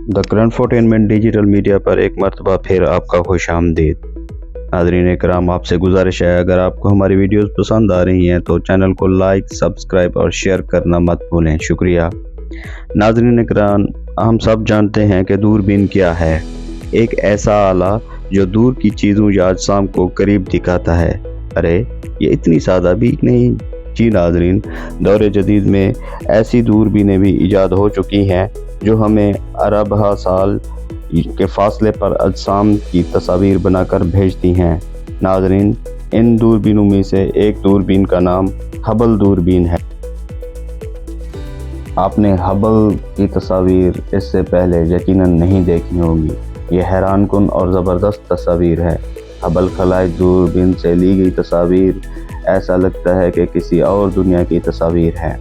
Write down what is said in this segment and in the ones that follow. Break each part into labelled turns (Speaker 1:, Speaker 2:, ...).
Speaker 1: The infotainment digital media पर एक मरतबा फिर आपका खुशामदीद। नाज़रीन इकराम, आपसे गुजारिश है, अगर आपको हमारी वीडियोस पसंद आ रही हैं तो चैनल को लाइक, सब्सक्राइब और शेयर करना मत भूलें। शुक्रिया। नाज़रीन इकराम, हम सब जानते हैं कि दूरबीन क्या है। एक ऐसा आला जो दूर की चीज़ों या अजसाम को करीब दिखाता है। अरे ये इतनी सादा भी नहीं। जी नाज़रीन, दौर जदीद में ऐसी दूरबीनें भी ईजाद हो चुकी हैं जो हमें अरबहा साल के फासले पर अजसाम की तस्वीर बनाकर भेजती हैं। नाज़रीन, इन दूरबीनों में से एक दूरबीन का नाम हबल दूरबीन है। आपने हबल की तस्वीर इससे पहले यकीनन नहीं देखी होगी। ये हैरानकुन और ज़बरदस्त तस्वीर है। हबल खलाई दूरबीन से ली गई तस्वीर ऐसा लगता है कि किसी और दुनिया की तस्वीर है।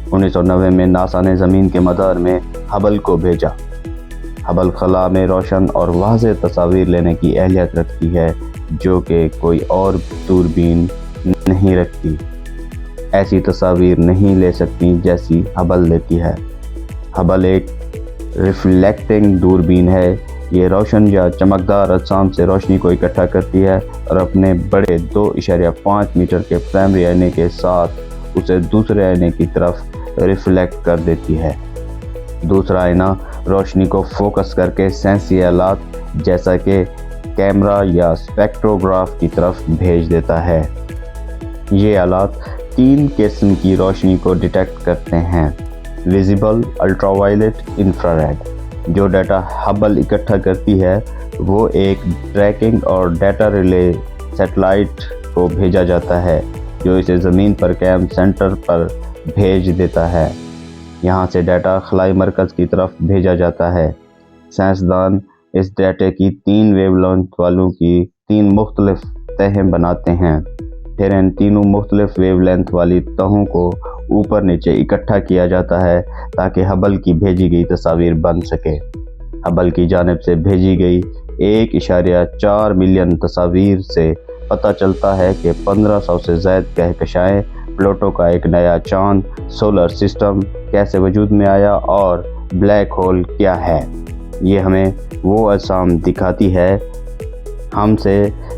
Speaker 1: 1990 में नासा ने ज़मीन के मदार में हबल को भेजा। हबल खला में रोशन और वाज़ेह तस्वीर लेने की अहलियत रखती है जो कि कोई और दूरबीन नहीं रखती। ऐसी तस्वीर नहीं ले सकती जैसी हबल लेती है। हबल एक रिफ्लेक्टिंग दूरबीन है। ये रोशन या चमकदार अजसाम से रोशनी को इकट्ठा करती है और अपने बड़े 2.5 मीटर के प्राइमरी आईने के साथ उसे दूसरे आईने की तरफ रिफ्लेक्ट कर देती है। दूसरा आईना रोशनी को फोकस करके सेंसी आलात जैसा कि कैमरा या स्पेक्ट्रोग्राफ की तरफ भेज देता है। ये आलात 3 किस्म की रोशनी को डिटेक्ट करते हैं: विजिबल, अल्ट्रावायलेट, इंफ्रारेड। जो डाटा हबल इकट्ठा करती है वो एक ट्रैकिंग और डाटा रिले सैटेलाइट को भेजा जाता है जो इसे ज़मीन पर कायम सेंटर पर भेज देता है। यहाँ से डाटा खलाई मरकज़ की तरफ भेजा जाता है। साइंसदान इस डाटे की 3 वेवलेंथ वालों की 3 मुख्तलिफ तहें बनाते हैं। फिर इन तीनों मुख्तलिफ वेवलेंथ वाली तहों को ऊपर नीचे इकट्ठा किया जाता है ताकि हबल की भेजी गई तस्वीर बन सके। हबल की जानिब से भेजी गई 1.4 मिलियन तस्वीर से पता चलता है कि 1500 से ज़ायद कहकशाएँ, प्लूटो का एक नया चांद, सोलर सिस्टम कैसे वजूद में आया और ब्लैक होल क्या है। ये हमें वो अजसाम दिखाती है हमसे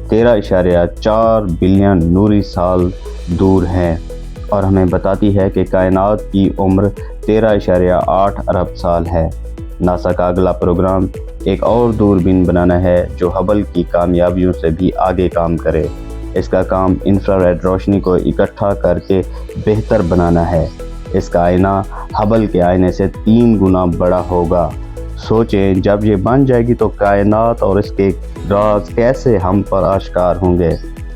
Speaker 1: 13.4 बिलियन नूरी साल दूर हैं और हमें बताती है कि कायनात की उम्र 13.8 अरब साल है। नासा का अगला प्रोग्राम एक और दूरबीन बनाना है जो हबल की कामयाबियों से भी आगे काम करे। इसका काम इंफ्रारेड रोशनी को इकट्ठा करके बेहतर बनाना है। इसका आईना हबल के आईने से 3 गुना बड़ा होगा। सोचें, जब ये बन जाएगी तो कायनात और इसके राज कैसे हम पर आश्कार होंगे।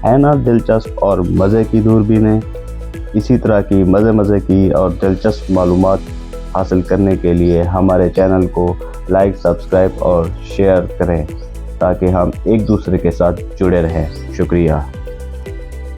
Speaker 1: है ना दिलचस्प और मज़े की दूरबीनें। इसी तरह की मज़े की और दिलचस्प मालूमात हासिल करने के लिए हमारे चैनल को लाइक, सब्सक्राइब और शेयर करें ताकि हम एक दूसरे के साथ जुड़े रहें। शुक्रिया।